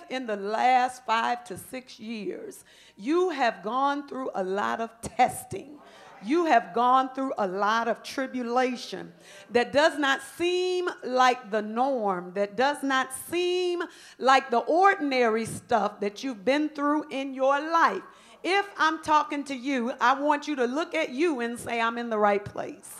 in the last 5 to 6 years, you have gone through a lot of testing. You have gone through a lot of tribulation that does not seem like the norm, that does not seem like the ordinary stuff that you've been through in your life. If I'm talking to you, I want you to look at you and say, I'm in the right place.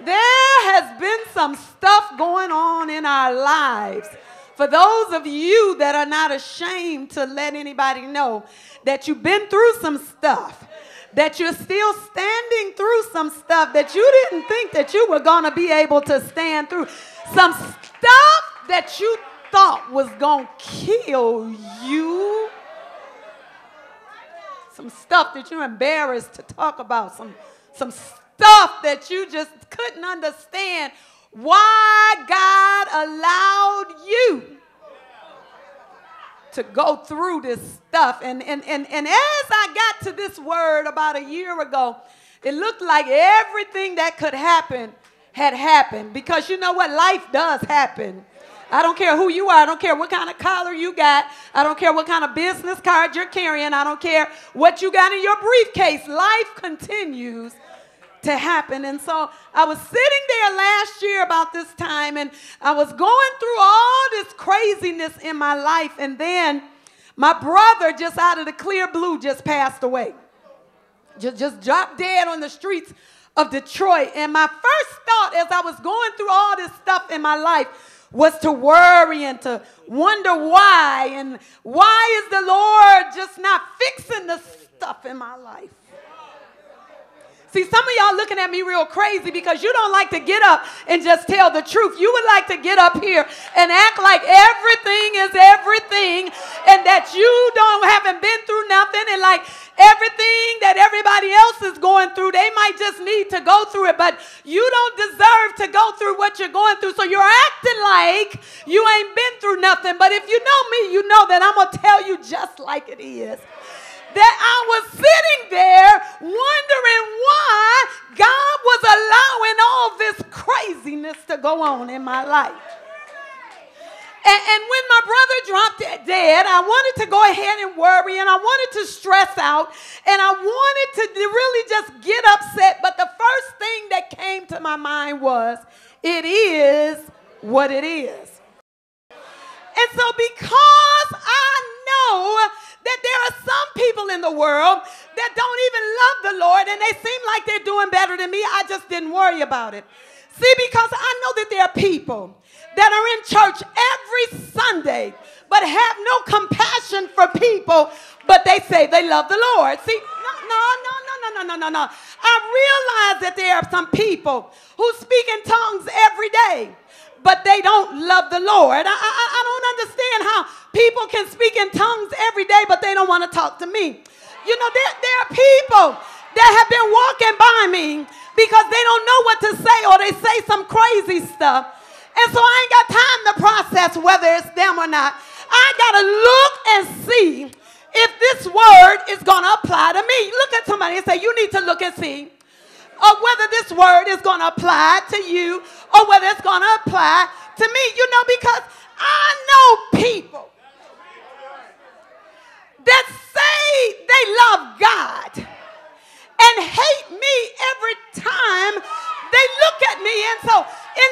There has been some stuff going on in our lives. For those of you that are not ashamed to let anybody know that you've been through some stuff, that you're still standing through some stuff that you didn't think that you were going to be able to stand through, some stuff that you thought was going to kill you, some stuff that you're embarrassed to talk about, some stuff that you just couldn't understand why God allowed you to go through this stuff. And as I got to this word about a year ago, it looked like everything that could happen had happened. Because you know what? Life does happen. I don't care who you are. I don't care what kind of collar you got. I don't care what kind of business card you're carrying. I don't care what you got in your briefcase. Life continues to happen. And so I was sitting there last year about this time, and I was going through all this craziness in my life, and then my brother, just out of the clear blue, just passed away. Just dropped dead on the streets of Detroit. And my first thought as I was going through all this stuff in my life was to worry and to wonder why, and why is the Lord just not fixing the stuff in my life? See, some of y'all looking at me real crazy because you don't like to get up and just tell the truth. You would like to get up here and act like everything is everything, and that you haven't been through nothing, and like everything that everybody else is going through, they might just need to go through it, but you don't deserve to go through what you're going through. So you're acting like you ain't been through nothing. But if you know me, you know that I'm going to tell you just like it is. That I was sitting there wondering why God was allowing all this craziness to go on in my life. And when my brother dropped dead, I wanted to go ahead and worry, and I wanted to stress out, and I wanted to really just get upset. But the first thing that came to my mind was, it is what it is. And so because I know that there are some people in the world that don't even love the Lord, and they seem like they're doing better than me, I just didn't worry about it. See, because I know that there are people that are in church every Sunday but have no compassion for people, but they say they love the Lord. See, no. I realize that there are some people who speak in tongues every day, but they don't love the Lord. I don't understand how people can speak in tongues every day, but they don't want to talk to me. You know, there are people that have been walking by me because they don't know what to say, or they say some crazy stuff. And so I ain't got time to process whether it's them or not. I got to look and see if this word is going to apply to me. Look at somebody and say, you need to look and see whether this word is going to apply to you, or whether it's going to apply to me. You know, because I know people that say they love God and hate me every time they look at me. And so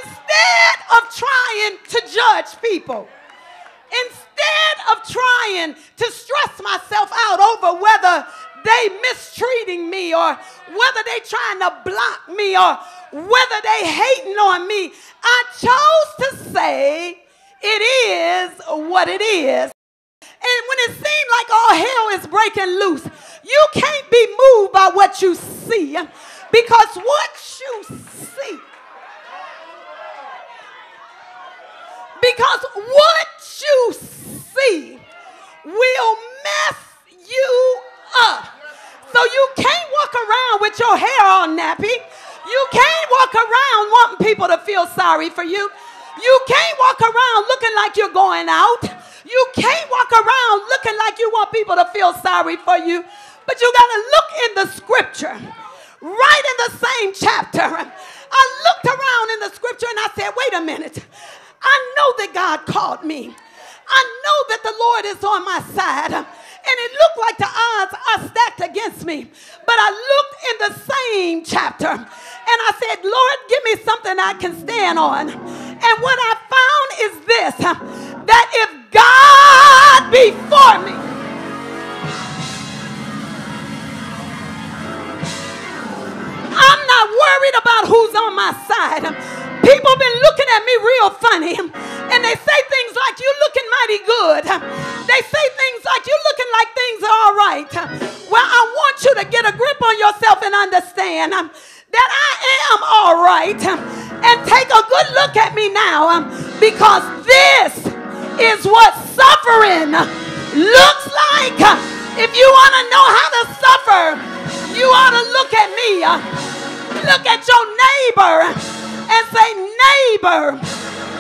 instead of trying to judge people, instead of trying to stress myself out over whether they mistreating me, or whether they trying to block me, or whether they hating on me, I chose to say it is what it is. And when it seemed like all hell is breaking loose, you can't be moved by what you see, because what you see, will mess you up. So you can't walk around with your hair all nappy. You can't walk around wanting people to feel sorry for you. You can't walk around looking like you're going out. You can't walk around looking like you want people to feel sorry for you. But you got to look in the scripture, right in the same chapter. I looked around in the scripture and I said, wait a minute. I know that God called me. I know that the Lord Lord is on my side. And it looked like the odds are stacked against me. But I looked in the same chapter and I said, Lord, give me something I can stand on. And what I found is this, that if God be for me, I'm not worried about who's on my side. People been looking at me real funny, and they say things like, you looking mighty good. They say things like, you looking like things are all right. Well, I want you to get a grip on yourself and understand that I am all right. And take a good look at me now, because this is what suffering looks like. If you want to know how to suffer, you ought to look at me. Look at your neighbor and say, neighbor,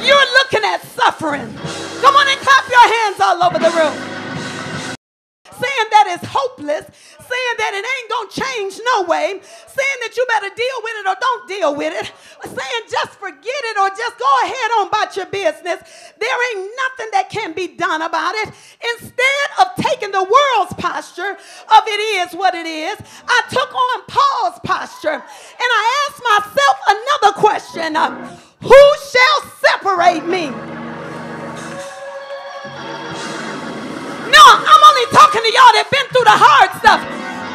you're looking at suffering. Come on and clap your hands all over the room. Saying that it's hopeless, saying that it ain't gonna change no way, saying that you better deal with it or don't deal with it, saying just forget it or just go ahead on about your business. There ain't nothing that can be done about it. Instead of taking the world's posture of it is what it is, I took on Paul's posture and I asked myself another question. Who shall separate me? No, I'm only talking to y'all that been through the hard stuff.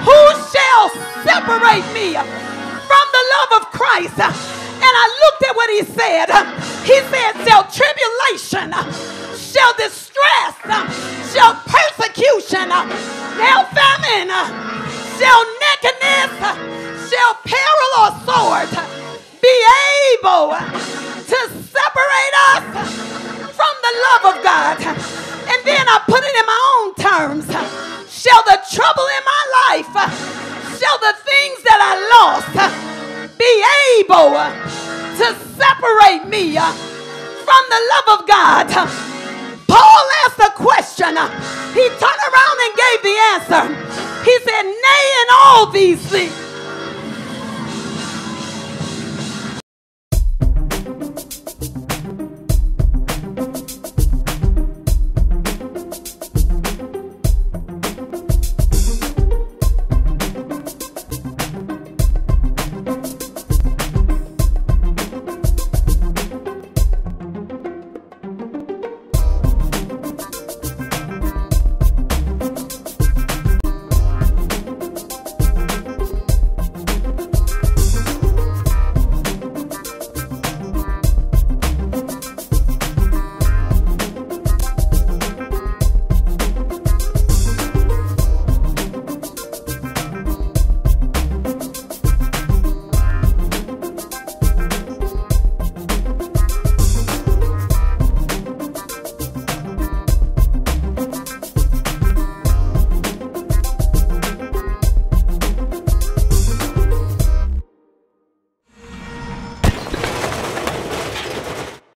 Who shall separate me from the love of Christ? And I looked at what he said. He said, shall tribulation, shall distress, shall persecution, shall famine, shall nakedness, shall peril or sword be able to separate us from the love of God. And then I put it in my own terms. Shall the trouble in my life, shall the things that I lost be able to separate me from the love of God? Paul asked a question. He turned around and gave the answer. He said, nay, in all these things,